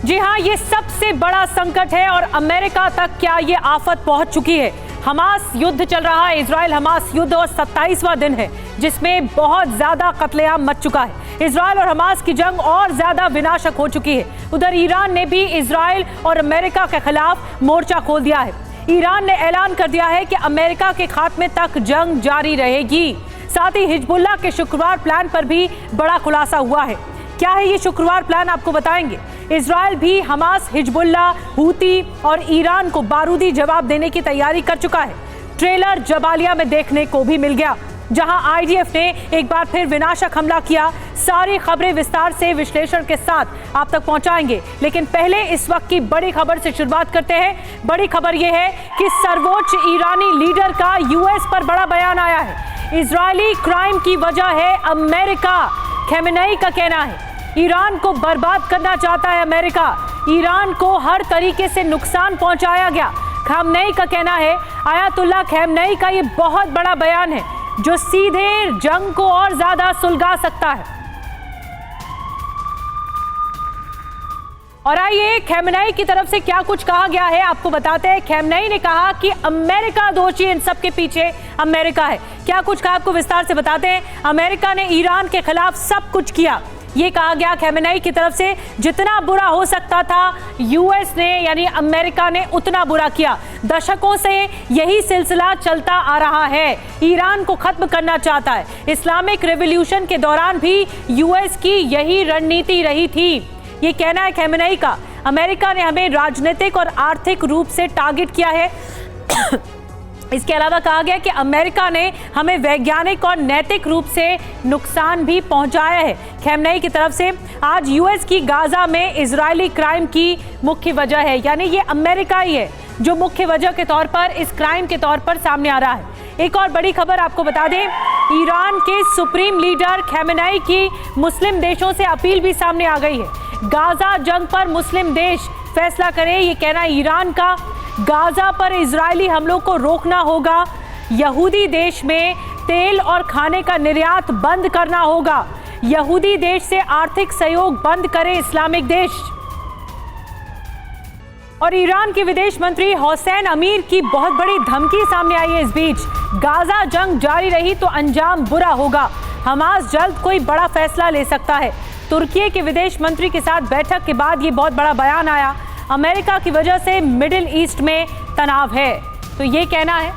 जी हाँ, ये सबसे बड़ा संकट है और अमेरिका तक क्या ये आफत पहुंच चुकी है। हमास युद्ध चल रहा है, इजराइल हमास युद्ध और 27वां दिन है जिसमें बहुत ज्यादा कत्लेआम मच चुका है। इजराइल और हमास की जंग और ज्यादा विनाशक हो चुकी है। उधर ईरान ने भी इजराइल और अमेरिका के खिलाफ मोर्चा खोल दिया है। ईरान ने ऐलान कर दिया है कि अमेरिका के खात्मे तक जंग जारी रहेगी। साथ ही हिजबुल्लाह के शुक्रवार प्लान पर भी बड़ा खुलासा हुआ है। क्या है ये शुक्रवार प्लान, आपको बताएंगे। इजराइल भी हमास, हिजबुल्लाह, हूती और ईरान को बारूदी जवाब देने की तैयारी कर चुका है। ट्रेलर जबालिया में देखने को भी मिल गया, जहां आईडीएफ ने एक बार फिर विनाशक हमला किया। सारी खबरें विस्तार से विश्लेषण के साथ आप तक पहुंचाएंगे, लेकिन पहले इस वक्त की बड़ी खबर से शुरुआत करते हैं। बड़ी खबर यह है कि सर्वोच्च ईरानी लीडर का यूएस पर बड़ा बयान आया है। इजरायली क्राइम की वजह है अमेरिका, खेमेनेई का कहना है। ईरान को बर्बाद करना चाहता है अमेरिका, ईरान को हर तरीके से नुकसान पहुंचाया गया। खामनेई का कहना है, आयतुल्लाह खामनेई का ये बहुत बड़ा बयान है जो सीधे जंग को और ज्यादा सुलगा सकता है। और आइए खामनेई की तरफ से क्या कुछ कहा गया है आपको बताते हैं। खामनेई ने कहा कि अमेरिका दोषी, इन सब के पीछे अमेरिका है। क्या कुछ कहा आपको विस्तार से बताते हैं। अमेरिका ने ईरान के खिलाफ सब कुछ किया, ये कहा गया खामनेई की तरफ से। जितना बुरा हो सकता था यूएस ने यानी अमेरिका ने उतना बुरा किया। दशकों से यही सिलसिला चलता आ रहा है। ईरान को खत्म करना चाहता है। इस्लामिक रिवॉल्यूशन के दौरान भी यूएस की यही रणनीति रही थी, ये कहना है खामनेई का। अमेरिका ने हमें राजनीतिक और आर्थिक रूप से टारगेट किया है। इसके अलावा कहा गया कि अमेरिका ने हमें वैज्ञानिक और नैतिक रूप से नुकसान भी पहुंचाया है। खामनेई की तरफ से आज यूएस की गाजा में इजरायली क्राइम की मुख्य वजह है, यानी ये अमेरिका ही है जो मुख्य वजह के तौर पर, इस क्राइम के तौर पर सामने आ रहा है। एक और बड़ी खबर आपको बता दें, ईरान के सुप्रीम लीडर खामनेई की मुस्लिम देशों से अपील भी सामने आ गई है। गाजा जंग पर मुस्लिम देश फैसला करें, ये कहना ईरान का। गाजा पर इजरायली हमलों को रोकना होगा। यहूदी देश में तेल और खाने का निर्यात बंद करना होगा। यहूदी देश से आर्थिक सहयोग बंद करे इस्लामिक देश। और ईरान के विदेश मंत्री हुसैन अमीर की बहुत बड़ी धमकी सामने आई है इस बीच। गाजा जंग जारी रही तो अंजाम बुरा होगा। हमास जल्द कोई बड़ा फैसला ले सकता है। तुर्की के विदेश मंत्री के साथ बैठक के बाद ये बहुत बड़ा बयान आया। अमेरिका की वजह से मिडिल ईस्ट में तनाव है, तो ये कहना है।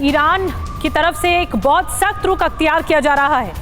ईरान की तरफ से एक बहुत सख्त रुख अख्तियार किया जा रहा है।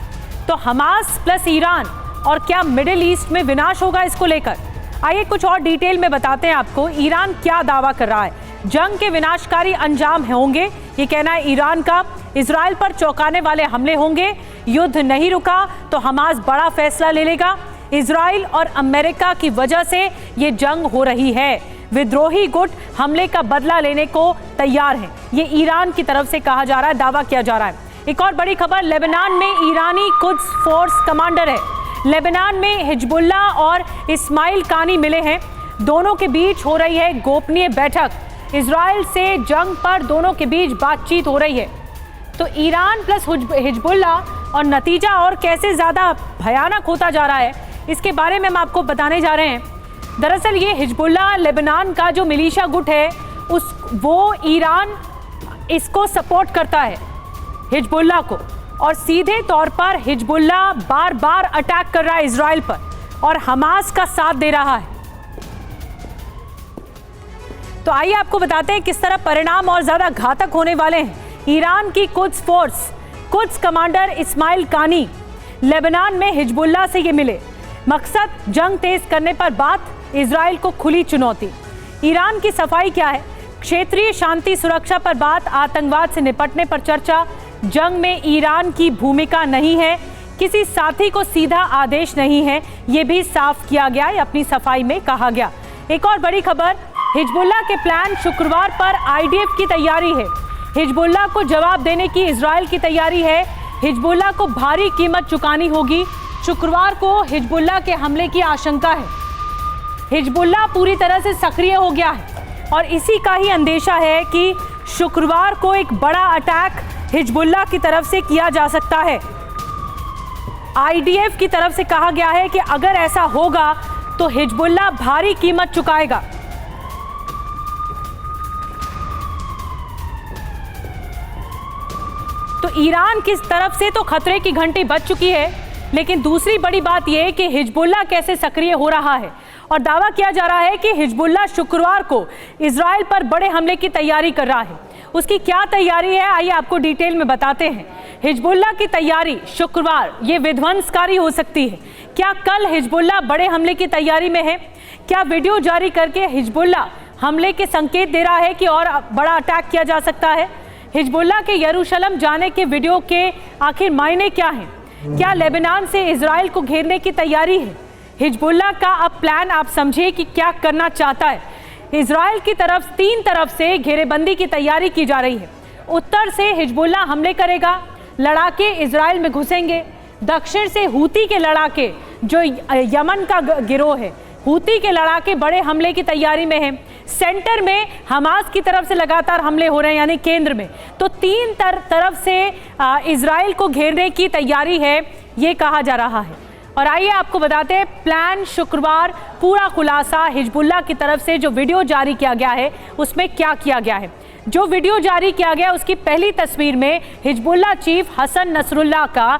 तो हमास प्लस ईरान और क्या मिडिल ईस्ट में विनाश होगा, इसको लेकर आइए कुछ और डिटेल में बताते हैं आपको। ईरान क्या दावा कर रहा है। जंग के विनाशकारी अंजाम होंगे, ये कहना है ईरान का। इजराइल पर चौंकाने वाले हमले होंगे। युद्ध नहीं रुका तो हमास बड़ा फैसला ले लेगा। इजराइल और अमेरिका की वजह से ये जंग हो रही है। विद्रोही गुट हमले का बदला लेने को तैयार हैं, ये ईरान की तरफ से कहा जा रहा है, दावा किया जा रहा है। एक और बड़ी खबर, लेबनान में ईरानी कुद्स फोर्स कमांडर है। लेबनान में हिजबुल्लाह और इस्माइल कानी मिले हैं। दोनों के बीच हो रही है गोपनीय बैठक। इजराइल से जंग पर दोनों के बीच बातचीत हो रही है। तो ईरान प्लस हिजबुल्लाह और नतीजा और कैसे ज्यादा भयानक होता जा रहा है, इसके बारे में हम आपको बताने जा रहे हैं। दरअसल ये हिजबुल्लाह लेबनान का जो मिलिशिया गुट है, वो ईरान इसको सपोर्ट करता है, हिजबुल्लाह को। और सीधे तौर पर हिजबुल्लाह बार बार अटैक कर रहा है इजराइल पर और हमास का साथ दे रहा है। तो आइए आपको बताते हैं किस तरह परिणाम और ज्यादा घातक होने वाले हैं। ईरान की Quds force, Quds commander Ismail Qaani Lebanon में हिजबुल्लाह से ये मिले। मकसद जंग तेज करने पर बात, इजराइल को खुली चुनौती। ईरान की सफाई क्या है, क्षेत्रीय शांति सुरक्षा पर बात, आतंकवाद से निपटने पर चर्चा। जंग में ईरान की भूमिका नहीं है, किसी साथी को सीधा आदेश नहीं है, ये भी साफ किया गया, अपनी सफाई में कहा गया। एक और बड़ी खबर, हिजबुल्लाह के प्लान, शुक्रवार पर आईडीएफ की तैयारी है। हिजबुल्लाह को जवाब देने की इजराइल की तैयारी है। हिजबुल्लाह को भारी कीमत चुकानी होगी। शुक्रवार को हिजबुल्लाह के हमले की आशंका है। हिजबुल्लाह पूरी तरह से सक्रिय हो गया है और इसी का ही अंदेशा है कि शुक्रवार को एक बड़ा अटैक हिजबुल्लाह की तरफ से किया जा सकता है। आईडीएफ की तरफ से कहा गया है कि अगर ऐसा होगा तो हिजबुल्लाह भारी कीमत चुकाएगा। तो ईरान की तरफ से तो खतरे की घंटी बज चुकी है, लेकिन दूसरी बड़ी बात यह है कि हिजबुल्लाह कैसे सक्रिय हो रहा है। और दावा किया जा रहा है कि हिजबुल्लाह शुक्रवार को इजराइल पर बड़े हमले की तैयारी कर रहा है। उसकी क्या तैयारी है, आइए आपको डिटेल में बताते हैं। हिजबुल्लाह की तैयारी शुक्रवार ये विध्वंसकारी हो सकती है। क्या कल हिजबुल्लाह बड़े हमले की तैयारी में है? क्या वीडियो जारी करके हिजबुल्लाह हमले के संकेत दे रहा है कि और बड़ा अटैक किया जा सकता है? हिजबुल्लाह के यरूशलेम जाने के वीडियो के आखिर मायने क्या हैं? क्या लेबनान से इजराइल को घेरने की तैयारी है? हिजबुल्लाह का अब प्लान आप समझिए कि क्या करना चाहता है। इजराइल की तरफ 3 तरफ से घेरेबंदी की तैयारी की जा रही है। उत्तर से हिजबुल्लाह हमले करेगा, लड़ाके इजराइल में घुसेंगे। दक्षिण से हूती के लड़ाके, जो यमन का गिरोह है, हूती के लड़ाके बड़े हमले की तैयारी में हैं। सेंटर में हमास की तरफ से लगातार हमले हो रहे हैं, यानी केंद्र में। तो 3 तरफ से इजराइल को घेरने की तैयारी है, ये कहा जा रहा है। और आइए आपको बताते हैं प्लान शुक्रवार पूरा खुलासा हिजबुल्लाह की तरफ से जो वीडियो जारी किया गया है उसमें क्या किया गया है। जो वीडियो जारी किया गया उसकी पहली तस्वीर में हिजबुल्लाह चीफ हसन नसरुल्लाह का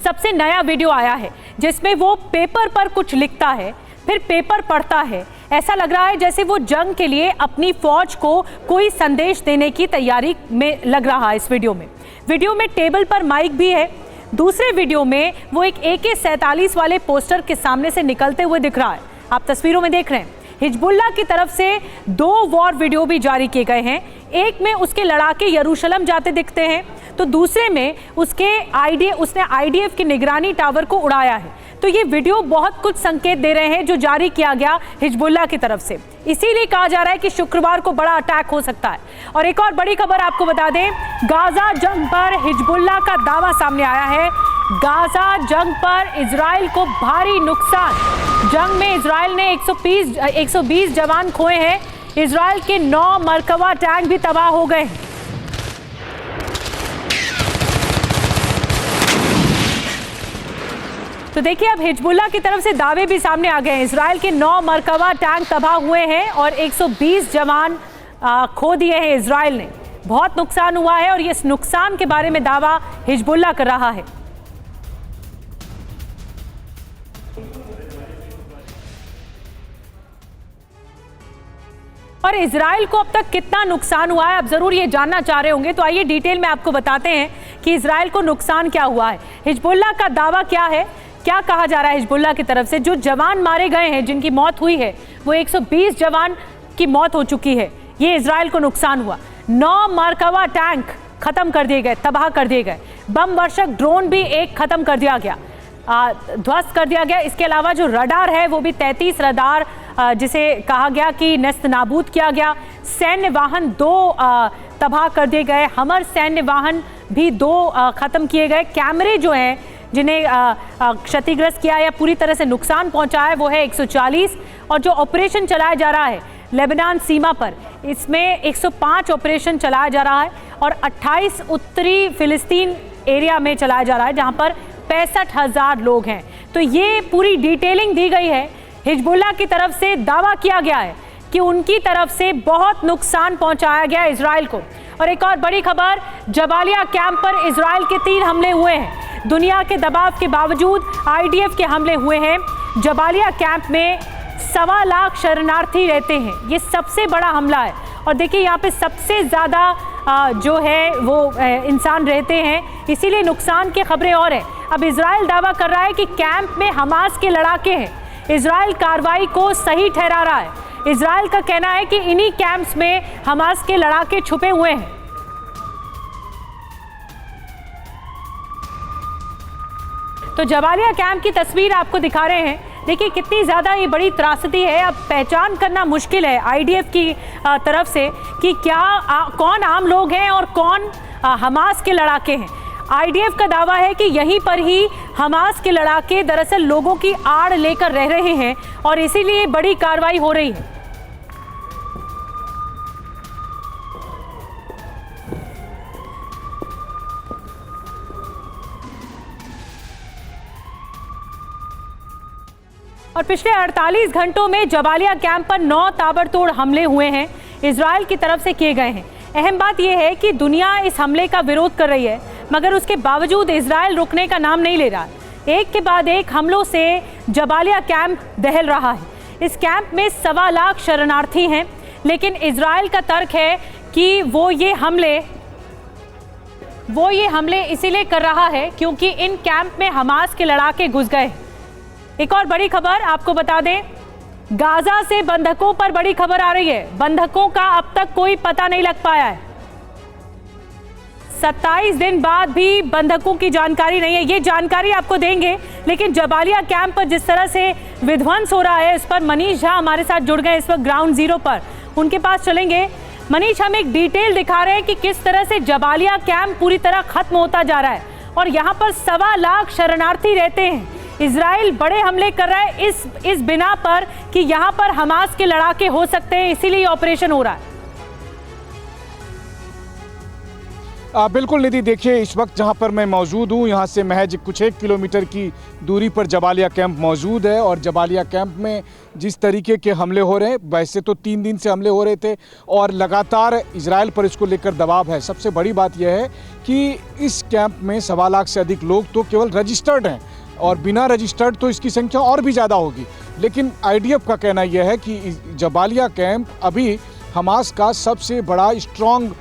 सबसे नया वीडियो आया है, जिसमें वो पेपर पर कुछ लिखता है, फिर पेपर पढ़ता है। ऐसा लग रहा है जैसे वो जंग के लिए अपनी फौज को कोई संदेश देने की तैयारी में लग रहा है। इस वीडियो में टेबल पर माइक भी है। दूसरे वीडियो में वो एक AK-47 वाले पोस्टर के सामने से निकलते हुए दिख रहा है। आप तस्वीरों में देख रहे हैं। हिजबुल्लाह की तरफ से 2 वॉर वीडियो भी जारी किए गए हैं। एक में उसके लड़ाके यरूशलेम जाते दिखते हैं, तो दूसरे में उसने IDF की निगरानी टावर को उड़ाया है। तो ये वीडियो बहुत कुछ संकेत दे रहे हैं जो जारी किया गया हिजबुल्लाह की तरफ से। इसीलिए कहा जा रहा है कि शुक्रवार को बड़ा अटैक हो सकता है। और एक और बड़ी खबर आपको बता दें, गाजा जंग पर हिजबुल्लाह का दावा सामने आया है। गाजा जंग पर इजराइल को भारी नुकसान। जंग में इजराइल ने 120 जवान खोए हैं। इजराइल के 9 मरकवा टैंक भी तबाह हो गए हैं। तो देखिए अब हिजबुल्लाह की तरफ से दावे भी सामने आ गए हैं। इजराइल के 9 मरकवा टैंक तबाह हुए हैं और 120 जवान खो दिए हैं इजराइल ने। बहुत नुकसान हुआ है और इस नुकसान के बारे में दावा हिजबुल्लाह कर रहा है। और इजराइल को अब तक कितना नुकसान हुआ है आप जरूर ये जानना चाह रहे होंगे, तो आइए डिटेल में आपको बताते हैं कि इजराइल को नुकसान क्या हुआ है। हिजबुल्लाह का दावा क्या है, क्या कहा जा रहा है हिजबुल्लाह की तरफ से। जो जवान मारे गए हैं, जिनकी मौत हुई है, वो 120 जवान की मौत हो चुकी है। ये इजराइल को नुकसान हुआ। 9 मरकवा टैंक खत्म कर दिए गए, तबाह कर दिए गए। बम वर्षक ड्रोन भी एक खत्म कर दिया गया, ध्वस्त कर दिया गया। इसके अलावा जो रडार है वो भी 33 रडार जिसे कहा गया कि नेस्त नाबूद किया गया। सैन्य वाहन 2 तबाह कर दिए गए। हमर सैन्य वाहन भी 2 खत्म किए गए। कैमरे जो हैं जिन्हें क्षतिग्रस्त किया या पूरी तरह से नुकसान पहुंचा है वो है 140। और जो ऑपरेशन चलाया जा रहा है लेबनान सीमा पर, इसमें 105 ऑपरेशन चलाया जा रहा है और 28 उत्तरी फिलिस्तीन एरिया में चलाया जा रहा है, जहां पर 65,000 लोग हैं। तो ये पूरी डिटेलिंग दी गई है। हिजबुल्लाह की तरफ से दावा किया गया है कि उनकी तरफ से बहुत नुकसान पहुंचाया गया इजराइल को। और एक और बड़ी खबर, जबालिया कैंप पर इजराइल के 3 हमले हुए हैं। दुनिया के दबाव के बावजूद IDF के हमले हुए हैं। जबालिया कैंप में 1.25 लाख शरणार्थी रहते हैं। ये सबसे बड़ा हमला है। और देखिए यहाँ पे सबसे ज़्यादा जो है वो इंसान रहते हैं, इसीलिए नुकसान की खबरें और हैं। अब इजराइल दावा कर रहा है कि कैंप में हमास के लड़ाके हैं। इजराइल कार्रवाई को सही ठहरा रहा है। इजराइल का कहना है कि इन्हीं कैंप्स में हमास के लड़ाके छुपे हुए हैं। तो जबालिया कैंप की तस्वीर आपको दिखा रहे हैं। देखिए कितनी ज़्यादा ये बड़ी त्रासदी है। अब पहचान करना मुश्किल है IDF की तरफ से कि कौन आम लोग हैं और कौन हमास के लड़ाके हैं। IDF का दावा है कि यहीं पर ही हमास के लड़ाके दरअसल लोगों की आड़ लेकर रह रहे हैं और इसीलिए बड़ी कार्रवाई हो रही है। और पिछले 48 घंटों में जबालिया कैंप पर 9 ताबड़तोड़ हमले हुए हैं, इजराइल की तरफ से किए गए हैं। अहम बात यह है कि दुनिया इस हमले का विरोध कर रही है, मगर उसके बावजूद इजराइल रुकने का नाम नहीं ले रहा। एक के बाद एक हमलों से जबालिया कैंप दहल रहा है। इस कैंप में 1.25 लाख शरणार्थी हैं, लेकिन इजराइल का तर्क है कि वो ये हमले इसीलिए कर रहा है क्योंकि इन कैंप में हमास के लड़ाके घुस गए। एक और बड़ी खबर आपको बता दें, गाजा से बंधकों पर बड़ी खबर आ रही है। बंधकों का अब तक कोई पता नहीं लग पाया है। 27 दिन बाद भी बंधकों की जानकारी नहीं है। ये जानकारी आपको देंगे, लेकिन जबालिया कैंप पर जिस तरह से विध्वंस हो रहा है, इस पर मनीष झा हमारे साथ जुड़ गए इस वक्त ग्राउंड जीरो पर। उनके पास चलेंगे। मनीष, हम एक डिटेल दिखा रहे हैं कि किस तरह से जबालिया कैंप पूरी तरह खत्म होता जा रहा है और यहाँ पर 1.25 लाख शरणार्थी रहते हैं। इजराइल बड़े हमले कर रहा है इस बिना पर कि यहाँ पर हमास के लड़ाके हो सकते हैं, इसीलिए ऑपरेशन हो रहा है। बिल्कुल निधि, देखिए इस वक्त जहां पर मैं मौजूद हूं, यहां से महज कुछ 1 किलोमीटर की दूरी पर जबालिया कैंप मौजूद है। और जबालिया कैंप में जिस तरीके के हमले हो रहे हैं, वैसे तो 3 दिन से हमले हो रहे थे और लगातार इजराइल पर इसको लेकर दबाव है। सबसे बड़ी बात यह है कि इस कैंप में 1.25 लाख से अधिक लोग तो केवल रजिस्टर्ड हैं और बिना रजिस्टर्ड तो इसकी संख्या और भी ज़्यादा होगी। लेकिन IDF का कहना यह है कि जबालिया कैंप अभी हमास का सबसे बड़ा स्ट्रॉन्ग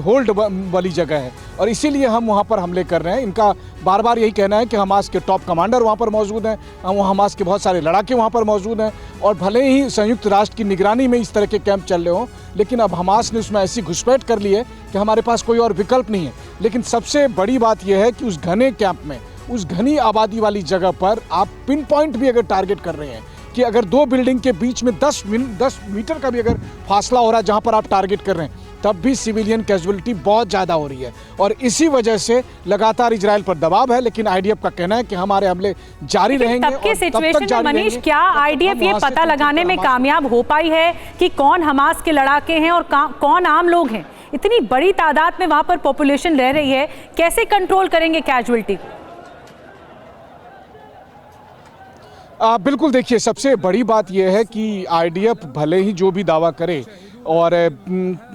होल्ड वाली जगह है और इसीलिए हम वहाँ पर हमले कर रहे हैं। इनका बार बार यही कहना है कि हमास के टॉप कमांडर वहाँ पर मौजूद हैं, हमास के बहुत सारे लड़ाके वहाँ पर मौजूद हैं और भले ही संयुक्त राष्ट्र की निगरानी में इस तरह के कैंप चल रहे हों, लेकिन अब हमास ने उसमें ऐसी घुसपैठ कर ली है कि हमारे पास कोई और विकल्प नहीं है। लेकिन सबसे बड़ी बात यह है कि उस घने कैंप में, उस घनी आबादी वाली जगह पर आप पिन पॉइंट भी अगर टारगेट कर रहे हैं कि अगर 2 बिल्डिंग के बीच में 10 मीटर का भी अगर फासला हो रहा है जहां पर आप टारगेट कर रहे हैं, तब भी सिविलियन कैजुअलिटी बहुत ज़्यादा हो रही है और इसी वजह से लगातार इजराइल पर दबाव है। लेकिन IDF का कहना है कि हमारे हमले जारी रहेंगे। तब के सिचुएशन में मनीष, क्या IDF ये पता लगाने में कामयाब हो पाई है कि कौन हमास के लड़ाके हैं और कौन आम लोग हैं? इतनी बड़ी तादाद में वहां पर पॉपुलेशन रह रही है, कैसे कंट्रोल करेंगे कैजुअलिटी? बिल्कुल, देखिए सबसे बड़ी बात यह है कि IDF भले ही जो भी दावा करे और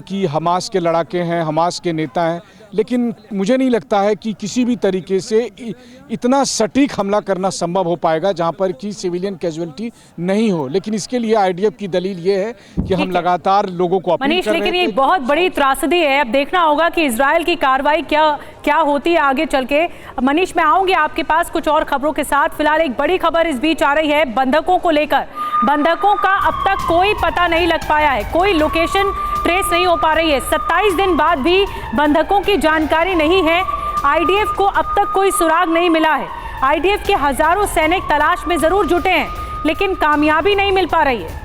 कि हमास के लड़ाके हैं, हमास के नेता हैं, लेकिन मुझे नहीं लगता है कि किसी भी तरीके से इतना सटीक हमला करना संभव हो पाएगा जहां पर कि सिविलियन कैजुअलिटी नहीं हो। लेकिन इसके लिए IDF की दलील ये है कि हम लगातार लोगों को अपील कर रहे हैं। लेकिन ये बहुत बड़ी त्रासदी है। अब देखना होगा कि इजराइल की कार्रवाई क्या होती है आगे चल के। मनीष, मैं आऊंगी आपके पास कुछ और खबरों के साथ। फिलहाल एक बड़ी खबर इस बीच आ रही है बंधकों को लेकर। बंधकों का अब तक कोई पता नहीं लग पाया है, कोई लोकेशन ट्रेस नहीं हो पा रही है। 27 दिन बाद भी बंधकों की जानकारी नहीं है। IDF को अब तक कोई सुराग नहीं मिला है। IDF के हजारों सैनिक तलाश में जरूर जुटे हैं, लेकिन कामयाबी नहीं मिल पा रही है।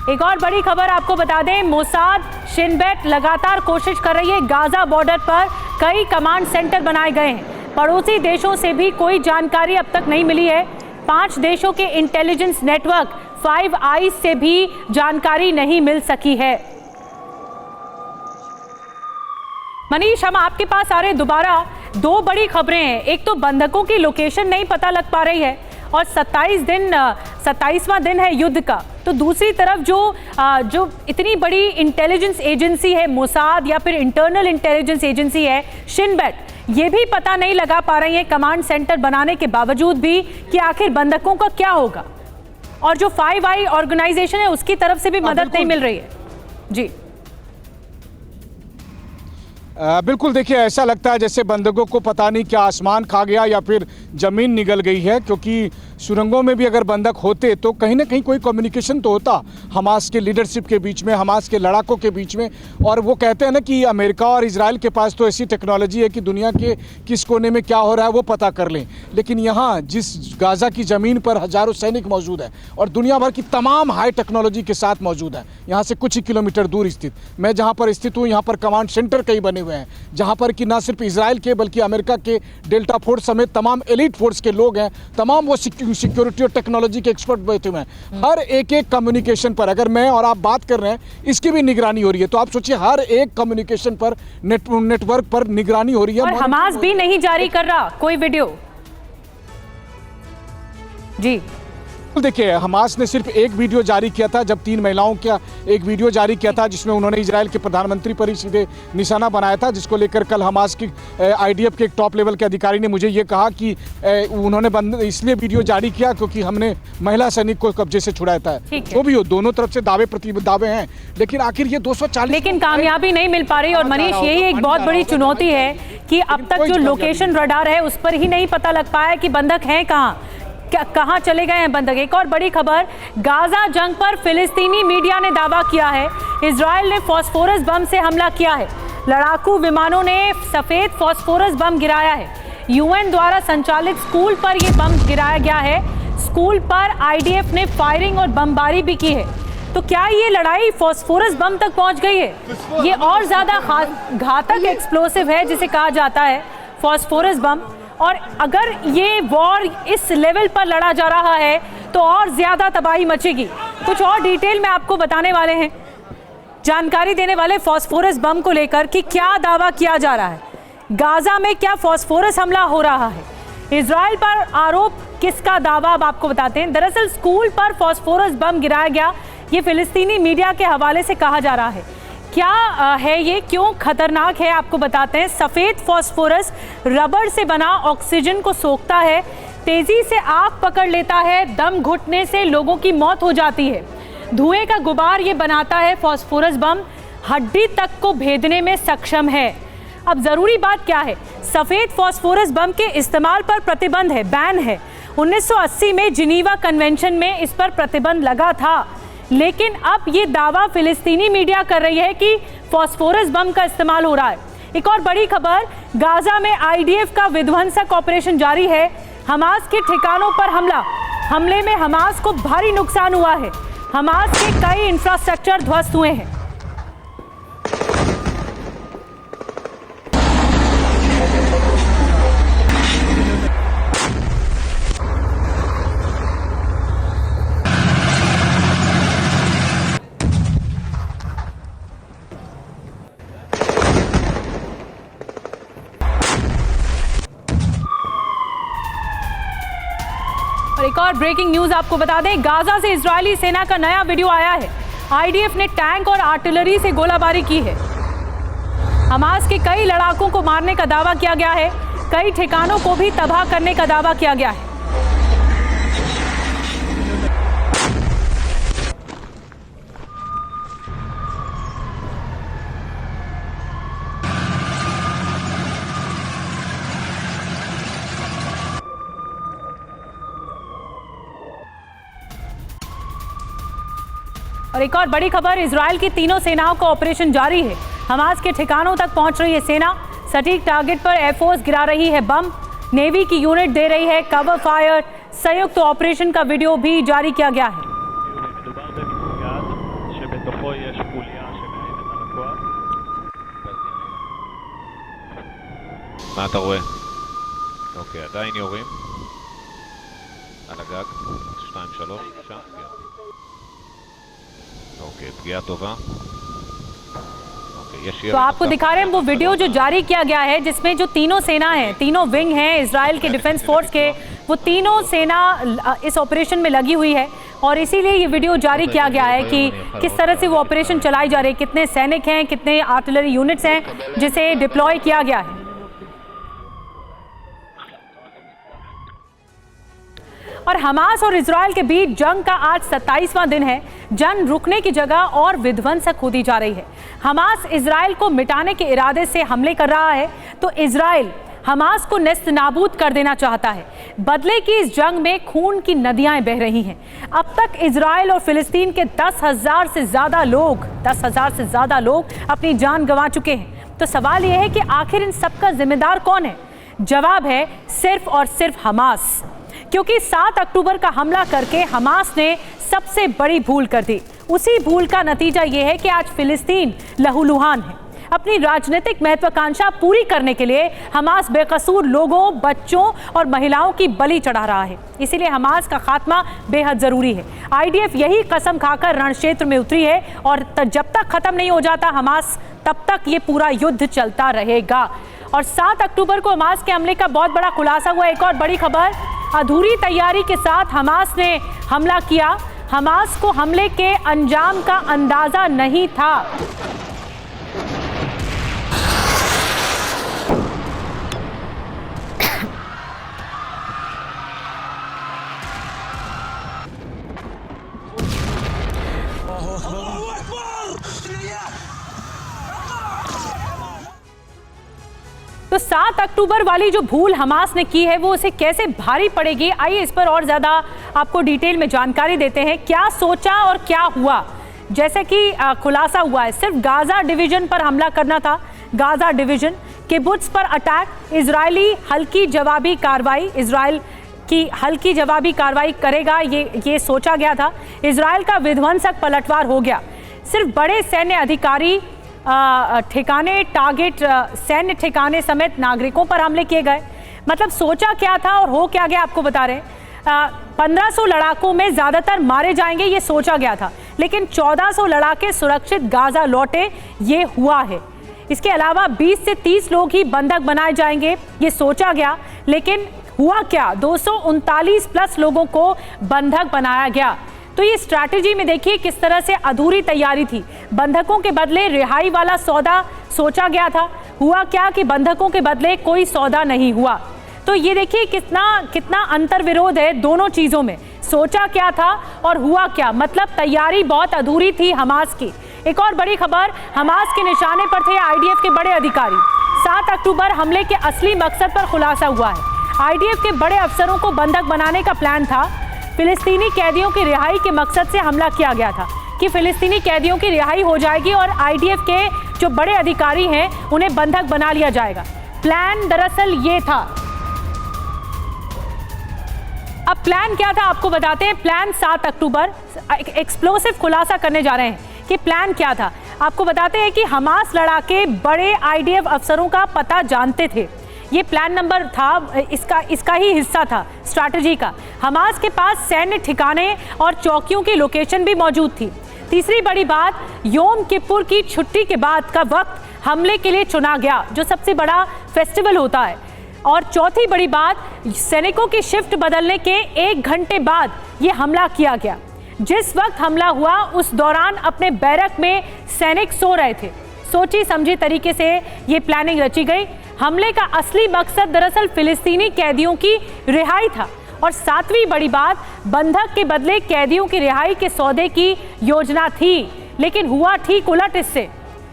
एक और बड़ी खबर आपको बता दें, मोसाद शिन बेट लगातार कोशिश कर रही है। गाजा बॉर्डर पर कई कमांड सेंटर बनाए गए हैं। पड़ोसी देशों से भी कोई जानकारी अब तक नहीं मिली है। 5 देशों के इंटेलिजेंस नेटवर्क 5 आईज से भी जानकारी नहीं मिल सकी है। मनीष, हम आपके पास आ रहे दोबारा। 2 बड़ी खबरें हैं। एक तो बंधकों की लोकेशन नहीं पता लग पा रही है और 27वां दिन है युद्ध का। तो दूसरी तरफ जो इतनी बड़ी इंटेलिजेंस एजेंसी है मोसाद या फिर इंटरनल इंटेलिजेंस एजेंसी है शिन बेट, ये भी पता नहीं लगा पा रही है कमांड सेंटर बनाने के बावजूद भी कि आखिर बंधकों का क्या होगा। और जो 5 आई ऑर्गेनाइजेशन है उसकी तरफ से भी मदद नहीं मिल रही है। जी बिल्कुल, देखिए ऐसा लगता है जैसे बंधकों को पता नहीं क्या आसमान खा गया या फिर ज़मीन निगल गई है, क्योंकि सुरंगों में भी अगर बंधक होते तो कहीं ना कहीं कोई कम्युनिकेशन तो होता हमास के लीडरशिप के बीच में, हमास के लड़ाकों के बीच में। और वो कहते हैं ना कि अमेरिका और इजराइल के पास तो ऐसी टेक्नोलॉजी है कि दुनिया के किस कोने में क्या हो रहा है वो पता कर लें। लेकिन यहाँ जिस गाजा की ज़मीन पर हज़ारों सैनिक मौजूद हैं और दुनिया भर की तमाम हाई टेक्नोलॉजी के साथ मौजूद हैं, यहाँ से कुछ ही किलोमीटर दूर स्थित, मैं जहाँ पर स्थित हूँ यहाँ पर कमांड सेंटर कई बने हुए हैं, जहाँ पर कि ना सिर्फ इजराइल के बल्कि अमेरिका के डेल्टा फोर्स समेत तमाम एलीट फोर्स के लोग हैं, तमाम वो सिक्योरिटी और टेक्नोलॉजी के एक्सपर्ट बैठे हुए हैं। हर एक कम्युनिकेशन पर अगर मैं और आप बात कर रहे हैं, इसकी भी निगरानी हो रही है। तो आप सोचिए हर एक कम्युनिकेशन पर नेटवर्क पर निगरानी हो रही है। और हमास भी नहीं जारी कर रहा कोई वीडियो। जी देखिए, हमास ने सिर्फ एक वीडियो जारी किया था, जब 3 महिलाओं का एक वीडियो जारी किया था जिसमें उन्होंने इजराइल के प्रधानमंत्री पर ही सीधे निशाना बनाया था, जिसको लेकर कल हमास की आईडीएफ के एक टॉप लेवल के अधिकारी ने मुझे ये कहा कि उन्होंने इसलिए वीडियो जारी किया क्योंकि हमने महिला सैनिक को कब्जे से छुड़ाया था। जो भी हो, दोनों तरफ से दावे प्रति दावे हैं, लेकिन आखिर ये 240 लेकिन कामयाबी नहीं मिल पा रही। और मनीष, यही एक बहुत बड़ी चुनौती है कि अब तक जो लोकेशन रडार है उस पर ही नहीं पता लग पाया कि बंधक हैं कहाँ चले गए हैं बंधक। एक और बड़ी खबर, गाजा जंग पर फिलिस्तीनी मीडिया ने दावा किया है इजराइल ने फास्फोरस बम से हमला किया है। लड़ाकू विमानों ने सफेद फास्फोरस बम गिराया है। यूएन द्वारा संचालित स्कूल पर यह बम गिराया गया है। स्कूल पर आईडीएफ ने फायरिंग और बमबारी भी की है। तो क्या ये लड़ाई फास्फोरस बम तक पहुंच गई है? ये और ज्यादा घातक एक्सप्लोसिव है जिसे कहा जाता है फास्फोरस बम। और अगर ये वॉर इस लेवल पर लड़ा जा रहा है तो और ज्यादा तबाही मचेगी। कुछ और डिटेल में आपको बताने वाले हैं, जानकारी देने वाले फास्फोरस बम को लेकर कि क्या दावा किया जा रहा है, गाजा में क्या फास्फोरस हमला हो रहा है, इजराइल पर आरोप किसका दावा, अब आपको बताते हैं। दरअसल स्कूल पर फास्फोरस बम गिराया गया, ये फिलिस्तीनी मीडिया के हवाले से कहा जा रहा है। क्या है ये, क्यों खतरनाक है, आपको बताते हैं। सफेद फास्फोरस रबर से बना ऑक्सीजन को सोखता है, तेजी से आग पकड़ लेता है, दम घुटने से लोगों की मौत हो जाती है। धुएं का गुबार ये बनाता है फास्फोरस बम, हड्डी तक को भेदने में सक्षम है। अब जरूरी बात क्या है, सफेद फास्फोरस बम के इस्तेमाल पर प्रतिबंध है, बैन है। 1980 में जिनीवा कन्वेंशन में इस पर प्रतिबंध लगा था, लेकिन अब ये दावा फिलिस्तीनी मीडिया कर रही है कि फास्फोरस बम का इस्तेमाल हो रहा है। एक और बड़ी खबर, गाजा में आईडीएफ का विध्वंसक ऑपरेशन जारी है। हमास के ठिकानों पर हमले में हमास को भारी नुकसान हुआ है। हमास के कई इंफ्रास्ट्रक्चर ध्वस्त हुए हैं। और एक और ब्रेकिंग न्यूज आपको बता दें, गाजा से इजरायली सेना का नया वीडियो आया है। आईडीएफ ने टैंक और आर्टिलरी से गोलाबारी की है। हमास के कई लड़ाकों को मारने का दावा किया गया है, कई ठिकानों को भी तबाह करने का दावा किया गया है। और एक और बड़ी खबर, इजराइल की तीनों सेनाओं का ऑपरेशन जारी है। हमास के ठिकानों तक पहुंच रही है सेना, सटीक टारगेट पर एयरफोर्स गिरा रही है बम, नेवी की यूनिट दे रही है कवर फायर। संयुक्त ऑपरेशन का वीडियो भी जारी किया गया है। מה אתה רואה? אוקיי, עדיין יורים על הגג, 2-3, שם, ओके, पगिया टोबा। तो आपको दिखा रहे हैं वो वीडियो जो जारी किया गया है, जिसमें जो तीनों सेना हैं, तीनों विंग हैं इजराइल के डिफेंस फोर्स के, वो तीनों सेना इस ऑपरेशन में लगी हुई है। और इसीलिए ये वीडियो जारी किया गया है कि किस तरह से वो ऑपरेशन चलाई जा रही है, कितने सैनिक हैं, कितने आर्टिलरी यूनिट्स हैं जिसे डिप्लॉय किया गया है। और हमास और इजराइल के बीच जंग का आज 27वां दिन है। जंग रुकने की जगह और विध्वंसक होती जा रही है। हमास इजराइल को मिटाने के इरादे से हमले कर रहा है, तो इजराइल हमास को नेस्त नाबूद कर देना चाहता है। बदले की इस जंग में खून की नदियां बह रही हैं। अब तक इजराइल और फिलिस्तीन के 10,000 से ज्यादा लोग अपनी जान गंवा चुके हैं। तो सवाल यह है कि आखिर इन सबका जिम्मेदार कौन है? जवाब है सिर्फ और सिर्फ हमास, क्योंकि 7 अक्टूबर का हमला करके हमास ने सबसे बड़ी भूल कर दी। उसी भूल का नतीजा यह है कि आज फिलिस्तीन लहूलुहान है। अपनी राजनीतिक महत्वाकांक्षा पूरी करने के लिए हमास बेकसूर लोगों, बच्चों और महिलाओं की बलि चढ़ा रहा है। इसीलिए हमास का खात्मा बेहद जरूरी है। आईडीएफ यही कसम खाकर रण क्षेत्र में उतरी है और जब तक खत्म नहीं हो जाता हमास, तब तक ये पूरा युद्ध चलता रहेगा। और 7 अक्टूबर को हमास के हमले का बहुत बड़ा खुलासा हुआ। एक और बड़ी खबर, अधूरी तैयारी के साथ हमास ने हमला किया। हमास को हमले के अंजाम का अंदाजा नहीं था। तो 7 अक्टूबर वाली जो भूल हमास ने की है वो उसे कैसे भारी पड़ेगी, आइए इस पर और ज्यादा आपको डिटेल में जानकारी देते हैं। क्या सोचा और क्या हुआ, जैसे कि खुलासा हुआ है सिर्फ गाजा डिवीजन पर हमला करना था। गाजा डिवीजन किबुत्स पर अटैक, इजरायली हल्की जवाबी कार्रवाई, इजराइल की हल्की जवाबी कार्रवाई करेगा ये सोचा गया था। इजराइल का विध्वंसक पलटवार हो गया। सिर्फ बड़े सैन्य अधिकारी ठिकाने टारगेट सैन्य ठिकाने समेत नागरिकों पर हमले किए गए। मतलब सोचा क्या था और हो क्या गया आपको बता रहे हैं। 1500 लड़ाकों में ज्यादातर मारे जाएंगे ये सोचा गया था, लेकिन 1400 लड़ाके सुरक्षित गाजा लौटे ये हुआ है। इसके अलावा 20 से 30 लोग ही बंधक बनाए जाएंगे ये सोचा गया, लेकिन हुआ क्या, 239 प्लस लोगों को बंधक बनाया गया। तो ये स्ट्रैटेजी में देखिए किस तरह से अधूरी तैयारी थी। बंधकों के बदले रिहाई वाला सौदा सोचा गया था, हुआ क्या कि बंधकों के बदले कोई सौदा नहीं हुआ। तो ये देखिए कितना अंतर विरोध है दोनों चीजों में। सोचा क्या था और हुआ क्या, मतलब तैयारी बहुत अधूरी थी हमास की। एक और बड़ी खबर, हमास के निशाने पर थे आईडीएफ के बड़े अधिकारी। 7 अक्टूबर हमले के असली मकसद पर खुलासा हुआ है। आईडीएफ के बड़े अफसरों को बंधक बनाने का प्लान था। फिलिस्तीनी कैदियों की रिहाई के मकसद से हमला किया गया था कि फिलिस्तीनी कैदियों की रिहाई हो जाएगी और आईडीएफ के जो बड़े अधिकारी हैं उन्हें बंधक बना लिया जाएगा। प्लान दरअसल ये था। अब प्लान क्या था आपको बताते हैं। प्लान 7 अक्टूबर एक्सप्लोसिव खुलासा करने जा रहे हैं कि प्लान क्या था। आपको बताते हैं कि हमास लड़ाके बड़े आईडीएफ अफसरों का पता जानते थे। ये प्लान नंबर था, इसका ही हिस्सा था स्ट्रैटेजी का। हमास के पास सैन्य ठिकाने और चौकियों की लोकेशन भी मौजूद थी। तीसरी बड़ी बात, योम किपुर की छुट्टी के बाद का वक्त हमले के लिए चुना गया, जो सबसे बड़ा फेस्टिवल होता है। और चौथी बड़ी बात, सैनिकों की शिफ्ट बदलने के 1 घंटे बाद ये हमला किया गया। जिस वक्त हमला हुआ उस दौरान अपने बैरक में सैनिक सो रहे थे। सोची समझी तरीके से ये प्लानिंग रची गई। हमले का असली मकसद दरअसल फिलिस्तीनी कैदियों की रिहाई था। और 7वीं बड़ी बात, बंधक के बदले कैदियों की रिहाई के सौदे की योजना थी, लेकिन हुआ ठीक उलट इससे।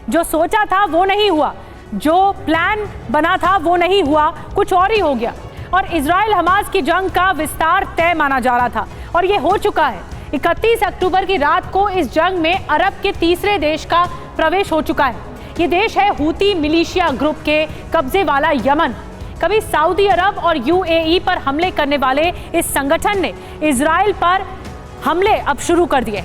जो सोचा था वो नहीं हुआ, जो प्लान बना था वो नहीं हुआ, कुछ और ही हो गया। और इजराइल हमास की जंग का विस्तार तय माना जा रहा था और ये हो चुका है। 31 अक्टूबर की रात को इस जंग में अरब के तीसरे देश का प्रवेश हो चुका है। ये देश है हूती मिलिशिया ग्रुप के कब्जे वाला यमन। कभी सऊदी अरब और यूएई पर हमले करने वाले इस संगठन ने इजराइल पर हमले अब शुरू कर दिए।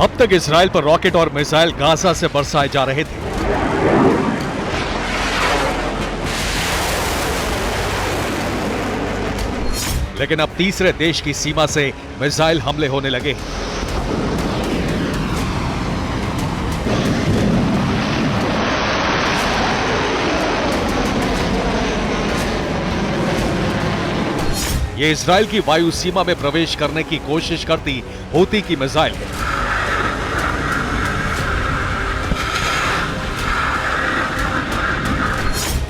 अब तक इजराइल पर रॉकेट और मिसाइल गाजा से बरसाए जा रहे थे। लेकिन अब तीसरे देश की सीमा से मिसाइल हमले होने लगे। ये इजराइल की वायु सीमा में प्रवेश करने की कोशिश करती हूती की मिसाइल।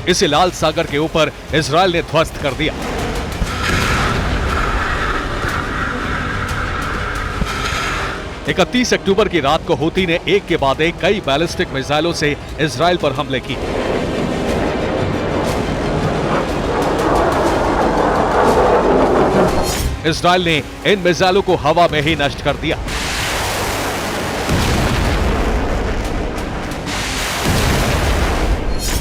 इसे लाल सागर के ऊपर इजराइल ने ध्वस्त कर दिया। इकतीस अक्टूबर की रात को हूती ने एक के बाद एक कई बैलिस्टिक मिसाइलों से इजराइल पर हमले किए। इजराइल ने इन मिसाइलों को हवा में ही नष्ट कर दिया।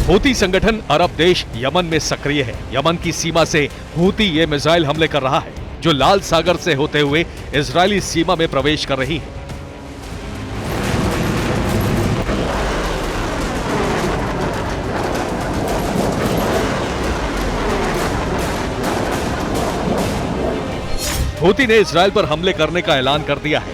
हूती संगठन अरब देश यमन में सक्रिय है। यमन की सीमा से हूती ये मिसाइल हमले कर रहा है, जो लाल सागर से होते हुए इजरायली सीमा में प्रवेश कर रही है। हूती ने इजरायल पर हमले करने का ऐलान कर दिया है।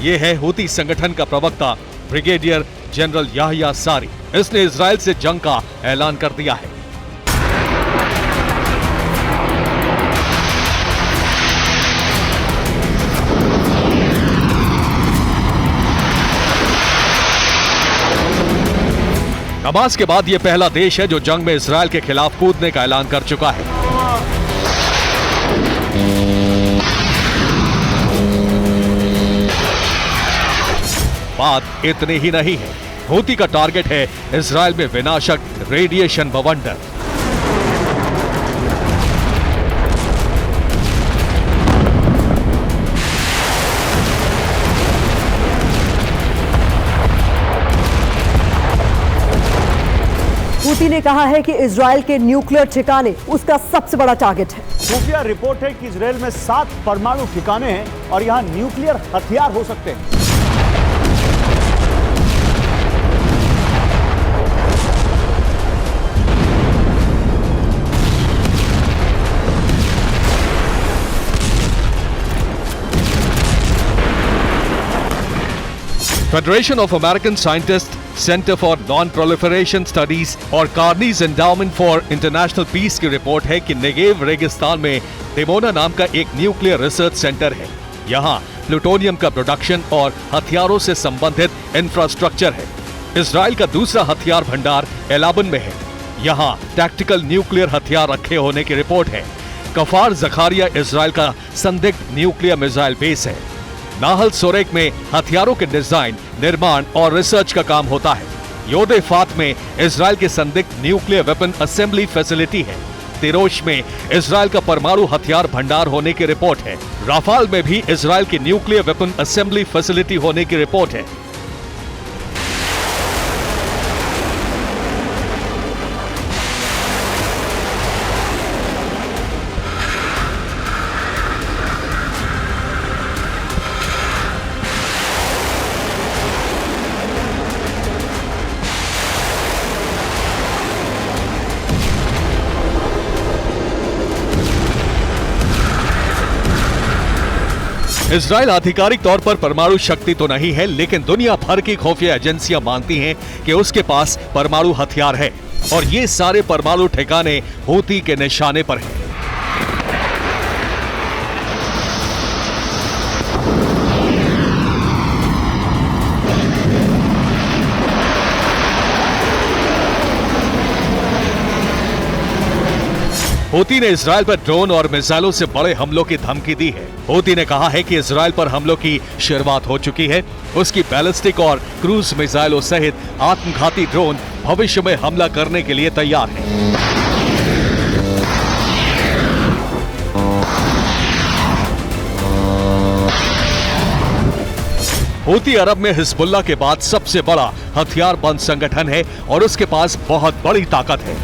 ये है हूती संगठन का प्रवक्ता ब्रिगेडियर जनरल याह्या सारी। इसने इजरायल से जंग का ऐलान कर दिया है। हमास के बाद यह पहला देश है जो जंग में इजरायल के खिलाफ कूदने का ऐलान कर चुका है। बात इतनी ही नहीं है, हूती का टारगेट है इजरायल में विनाशक रेडिएशन बवंडर। हूती ने कहा है कि इजरायल के न्यूक्लियर ठिकाने उसका सबसे बड़ा टारगेट है। खुफिया रिपोर्ट है कि इजरायल में 7 परमाणु ठिकाने हैं और यहां न्यूक्लियर हथियार हो सकते हैं। Federation of American scientist, centre for non proliferation studies और कार्नीज एंडाउमेंट फॉर इंटरनेशनल पीस की रिपोर्ट है कि नेगेव रेगिस्तान में दिमोना नाम का एक न्यूक्लियर रिसर्च सेंटर है। यहाँ प्लूटोनियम का प्रोडक्शन और हथियारों से संबंधित इंफ्रास्ट्रक्चर है। इजराइल का दूसरा हथियार भंडार एलाबन में है। यहाँ टैक्टिकल न्यूक्लियर हथियार रखे होने की रिपोर्ट है। कफार जखारिया इजराइल का संदिग्ध न्यूक्लियर मिसाइल बेस है। नाहल सोरेक में हथियारों के डिजाइन, निर्माण और रिसर्च का काम होता है। योदे फात में इजराइल के संदिग्ध न्यूक्लियर वेपन असेंबली फैसिलिटी है। तिरोश में इजराइल का परमाणु हथियार भंडार होने की रिपोर्ट है। राफाल में भी इजराइल की न्यूक्लियर वेपन असेंबली फैसिलिटी होने की रिपोर्ट है। इजराइल आधिकारिक तौर पर परमाणु शक्ति तो नहीं है, लेकिन दुनिया भर की खुफिया एजेंसियां मानती हैं कि उसके पास परमाणु हथियार है और ये सारे परमाणु ठिकाने हूती के निशाने पर हैं। हूती ने इजराइल पर ड्रोन और मिसाइलों से बड़े हमलों की धमकी दी है। हूती ने कहा है कि इजराइल पर हमलों की शुरुआत हो चुकी है। उसकी बैलिस्टिक और क्रूज मिसाइलों सहित आत्मघाती ड्रोन भविष्य में हमला करने के लिए तैयार है। हूती अरब में हिजबुल्लाह के बाद सबसे बड़ा हथियारबंद संगठन है और उसके पास बहुत बड़ी ताकत है।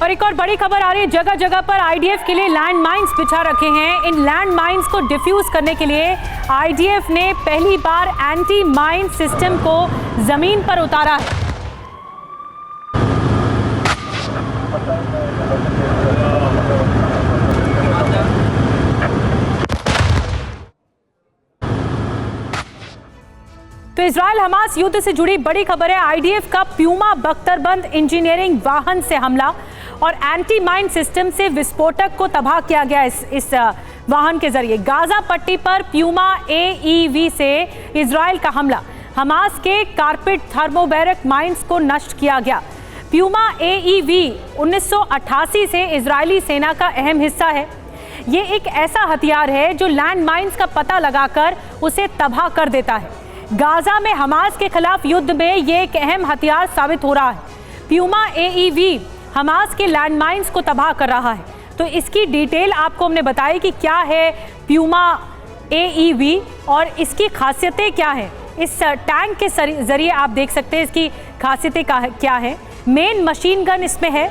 और एक और बड़ी खबर आ रही है, जगह जगह पर आईडीएफ के लिए लैंड माइंस बिछा रखे हैं। इन लैंड माइंस को डिफ्यूज करने के लिए आईडीएफ ने पहली बार एंटी माइन सिस्टम को जमीन पर उतारा है। तो इजराइल हमास युद्ध से जुड़ी बड़ी खबर है। आईडीएफ का प्यूमा बख्तरबंद इंजीनियरिंग वाहन से हमला और एंटी माइन सिस्टम से विस्फोटक को तबाह किया गया। इस वाहन के जरिए गाजा पट्टी पर प्यूमा एईवी से इजराइल का हमला। हमास के कारपेट थर्मोबैरक माइंस को नष्ट किया गया। प्यूमा AEV 1988 से इजरायली सेना का अहम हिस्सा है। ये एक ऐसा हथियार है जो लैंड माइंस का पता लगाकर उसे तबाह कर देता है। गाजा में हमास के खिलाफ युद्ध में ये एक अहम हथियार साबित हो रहा है। प्यूमा AEV हमास के लैंड माइंस को तबाह कर रहा है। तो इसकी डिटेल आपको हमने बताई कि क्या है प्यूमा AEV और इसकी खासियतें क्या है। इस टैंक के जरिए आप देख सकते हैं इसकी खासियतें क्या है। मेन मशीन गन इसमें है,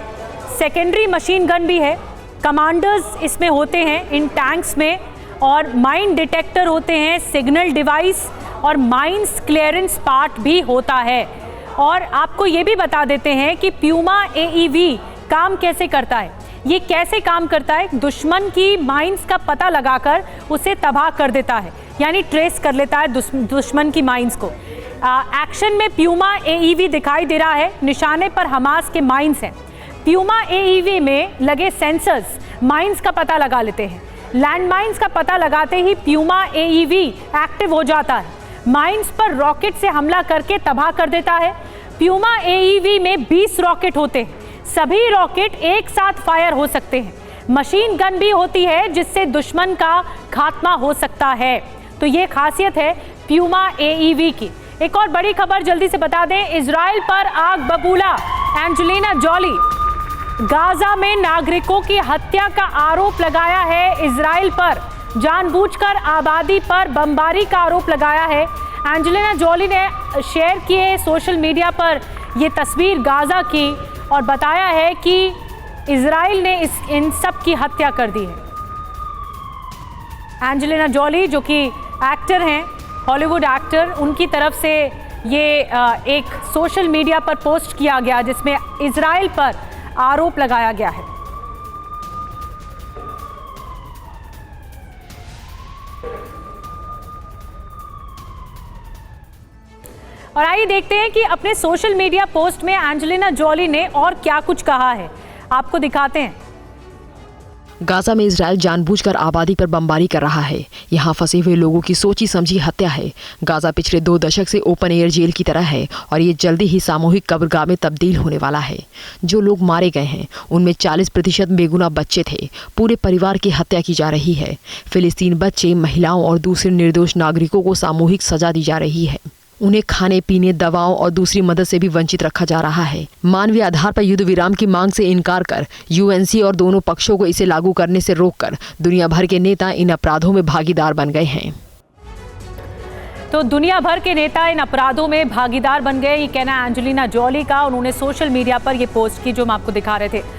सेकेंडरी मशीन गन भी है, कमांडर्स इसमें होते हैं इन टैंक्स में, और माइन डिटेक्टर होते हैं, सिग्नल डिवाइस और माइंस क्लियरेंस पार्ट भी होता है। और आपको ये भी बता देते हैं कि प्यूमा AEV काम कैसे करता है। ये कैसे काम करता है, दुश्मन की माइंस का पता लगाकर उसे तबाह कर देता है, यानी ट्रेस कर लेता है दुश्मन की माइंस को। एक्शन में प्यूमा AEV दिखाई दे रहा है, निशाने पर हमास के माइंस हैं। प्यूमा AEV में लगे सेंसर्स माइंस का पता लगा लेते हैं। लैंड माइंस का पता लगाते ही प्यूमा AEV एक्टिव हो जाता है, माइंस पर रॉकेट से हमला करके तबाह कर देता है। प्यूमा AEV में 20 रॉकेट होते हैं, सभी रॉकेट एक साथ फायर हो सकते हैं। मशीन गन भी होती है जिससे दुश्मन का खात्मा हो सकता है। तो ये खासियत है प्यूमा AEV की। एक और बड़ी खबर जल्दी से बता दें, इजराइल पर आग बबूला। एंजेलिना जॉली गाजा में नागरिकों की हत्या का आरोप लगाया है इजराइल पर, जानबूझकर आबादी पर बमबारी का आरोप लगाया है। एंजेलिना जॉली ने शेयर किए सोशल मीडिया पर ये तस्वीर गाजा की और बताया है कि इजराइल ने इन सब की हत्या कर दी है। एंजेलिना जॉली जो कि एक्टर हैं, हॉलीवुड एक्टर, उनकी तरफ से ये एक सोशल मीडिया पर पोस्ट किया गया जिसमें इजराइल पर आरोप लगाया गया है। और आइए देखते हैं कि अपने सोशल मीडिया पोस्ट में एंजेलिना जॉली ने और क्या कुछ कहा है, आपको दिखाते हैं। गाजा में इजराइल जानबूझकर आबादी पर बमबारी कर रहा है। यहाँ फंसे हुए लोगों की सोची समझी हत्या है। गाजा पिछले 2 दशक से ओपन एयर जेल की तरह है और ये जल्दी ही सामूहिक कब्रगाह में तब्दील होने वाला है। जो लोग मारे गए हैं उनमें 40% बेगुनाह बच्चे थे। पूरे परिवार की हत्या की जा रही है। फिलिस्तीन बच्चे, महिलाओं और दूसरे निर्दोष नागरिकों को सामूहिक सजा दी जा रही है। उन्हें खाने पीने, दवाओं और दूसरी मदद से भी वंचित रखा जा रहा है। मानवीय आधार पर युद्ध विराम की मांग से इनकार कर UNC और दोनों पक्षों को इसे लागू करने से रोककर दुनिया भर के नेता इन अपराधों में भागीदार बन गए हैं। तो दुनिया भर के नेता इन अपराधों में भागीदार बन गए, ये कहना एंजेलिना जॉली का। उन्होंने सोशल मीडिया पर ये पोस्ट की जो हम आपको दिखा रहे थे।